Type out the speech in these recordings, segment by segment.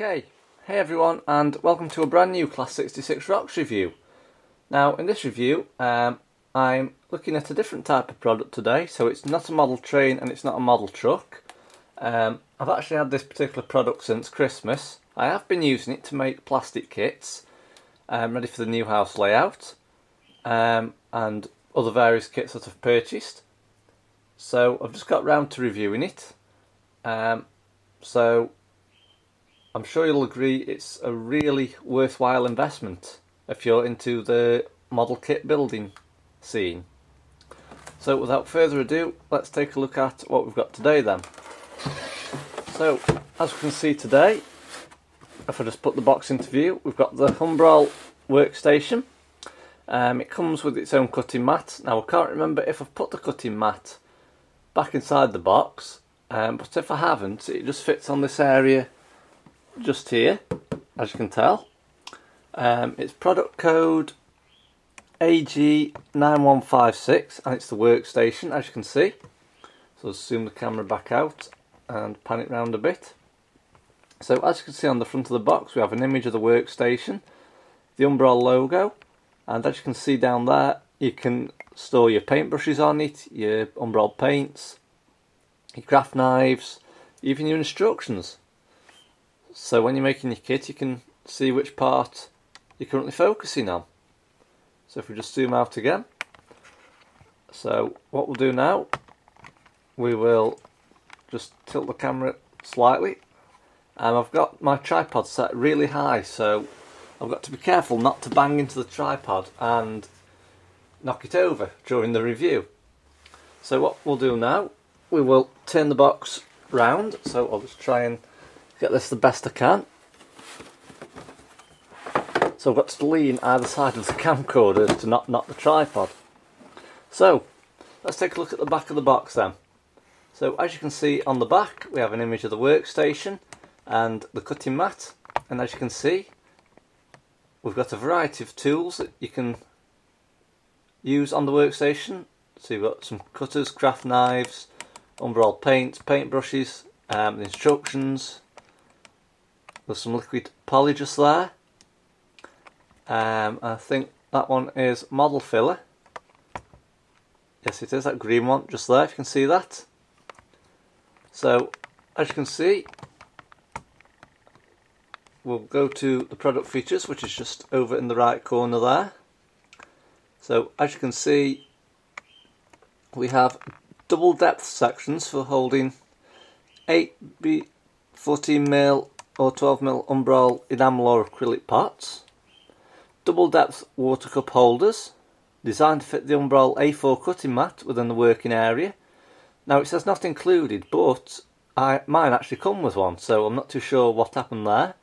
Okay, hey everyone, and welcome to a brand new Class 66 Rocks review. Now in this review I'm looking at a different type of product today, so it's not a model train and it's not a model truck. I've actually had this particular product since Christmas. I have been using it to make plastic kits ready for the new house layout and other various kits that I've purchased. So I've just got round to reviewing it. So I'm sure you'll agree it's a really worthwhile investment if you're into the model kit building scene. So without further ado, let's take a look at what we've got today then. So as we can see today, if I just put the box into view, we've got the Humbrol Work Station. It comes with its own cutting mat. Now I can't remember if I've put the cutting mat back inside the box, but if I haven't, it just fits on this area just here, as you can tell. It's product code AG9156 and it's the workstation, as you can see. So I'll zoom the camera back out and pan it round a bit. So as you can see on the front of the box, we have an image of the workstation, the Humbrol logo, and as you can see down there, you can store your paintbrushes on it, your Humbrol paints, your craft knives, even your instructions. So when you're making your kit, you can see which part you're currently focusing on. So if we just zoom out again. So what we'll do now, we will just tilt the camera slightly. I've got my tripod set really high, so I've got to be careful not to bang into the tripod and knock it over during the review. So what we'll do now, we will turn the box round. So I'll just try and get this the best I can. So I've got to lean either side of the camcorder to not knock the tripod. So let's take a look at the back of the box then. So as you can see on the back, we have an image of the workstation and the cutting mat, and as you can see, we've got a variety of tools that you can use on the workstation. So you've got some cutters, craft knives, Humbrol paints, paint brushes, the instructions. There's some liquid poly just there. I think that one is model filler. Yes, it is, that green one just there, if you can see that. So as you can see, we'll go to the product features, which is just over in the right corner there. So as you can see, we have double depth sections for holding 8 14mm or 12mm Humbrol enamel or acrylic pots, double depth water cup holders designed to fit the Humbrol A4 cutting mat within the working area. Now it says not included, but mine actually come with one, so I'm not too sure what happened there.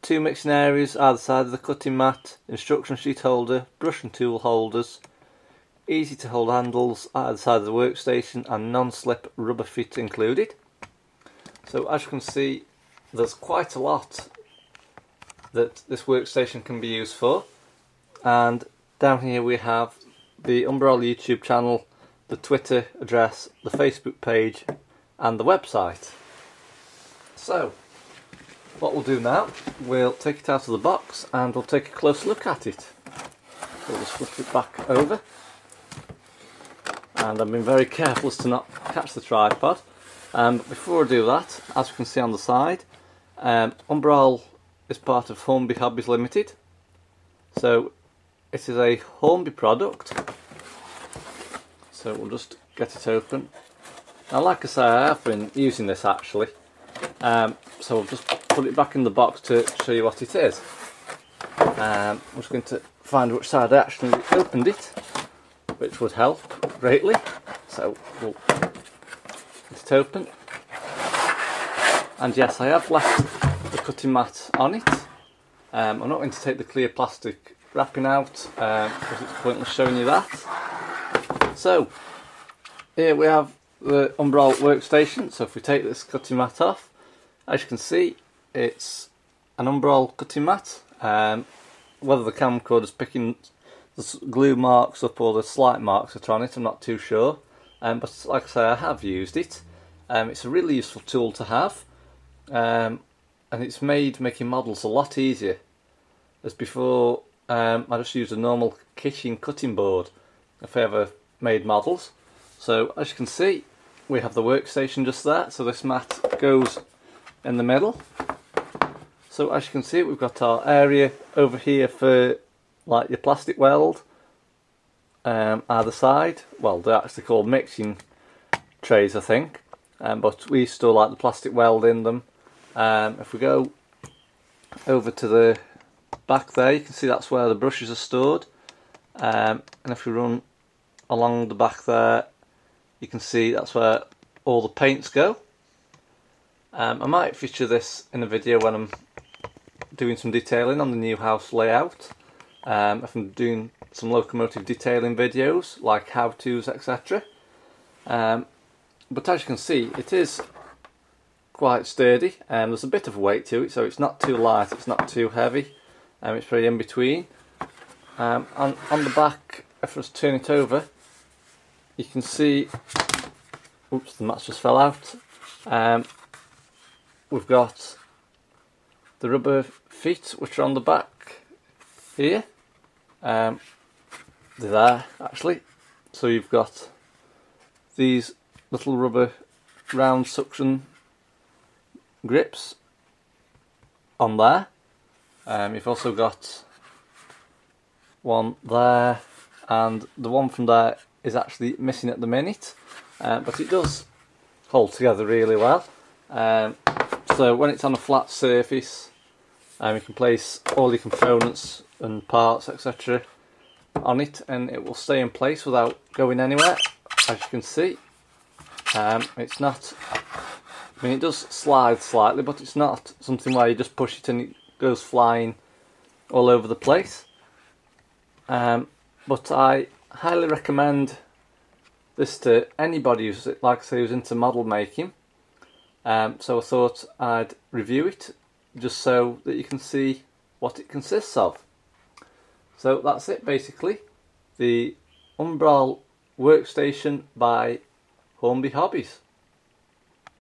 2 mixing areas either side of the cutting mat, instruction sheet holder, brush and tool holders, easy to hold handles either side of the workstation, and non-slip rubber feet included. So as you can see, there's quite a lot that this workstation can be used for. And down here we have the Humbrol YouTube channel, the Twitter address, the Facebook page and the website. So what we'll do now, we'll take it out of the box and we'll take a close look at it. So we'll just flip it back over. And I've been very careful as to not catch the tripod. But before I do that, as you can see on the side, Humbrol is part of Hornby Hobbies Limited. So it is a Hornby product. So we'll just get it open. Now like I say, I have been using this actually. So I'll just put it back in the box to show you what it is. I'm just going to find which side I actually opened it, which would help greatly. So we'll get it open. And yes, I have left the cutting mat on it. I'm not going to take the clear plastic wrapping out because it's pointless showing you that. So here we have the Humbrol workstation. So if we take this cutting mat off, as you can see, it's an Humbrol cutting mat. Whether the camcorder is picking the glue marks up or the slight marks that are on it, I'm not too sure. But like I say, I have used it. It's a really useful tool to have. and it's made making models a lot easier. As before, I just used a normal kitchen cutting board if I ever made models. So as you can see, we have the workstation just there, so this mat goes in the middle. So as you can see, we've got our area over here for like your plastic weld, either side. Well, they're actually called mixing trays, I think, but we still like the plastic weld in them. If we go over to the back there, you can see that's where the brushes are stored, and if we run along the back there, you can see that's where all the paints go. I might feature this in a video when I'm doing some detailing on the new house layout, if I'm doing some locomotive detailing videos like how-tos, etc. But as you can see, it is quite sturdy, and there's a bit of weight to it, so it's not too light, it's not too heavy, it's very in between. And on the back, if I just turn it over, you can see, oops, the mats just fell out. We've got the rubber feet which are on the back here. They're there actually. So you've got these little rubber round suction grips on there. You've also got one there, and the one from there is actually missing at the minute, but it does hold together really well. So when it's on a flat surface, you can place all your components and parts, etc. on it, and it will stay in place without going anywhere. As you can see, it's not, I mean, it does slide slightly, but it's not something where you just push it and it goes flying all over the place. But I highly recommend this to anybody who's, like I say, who's into model making. So I thought I'd review it just so that you can see what it consists of. So that's it basically. The Humbrol Workstation by Hornby Hobbies.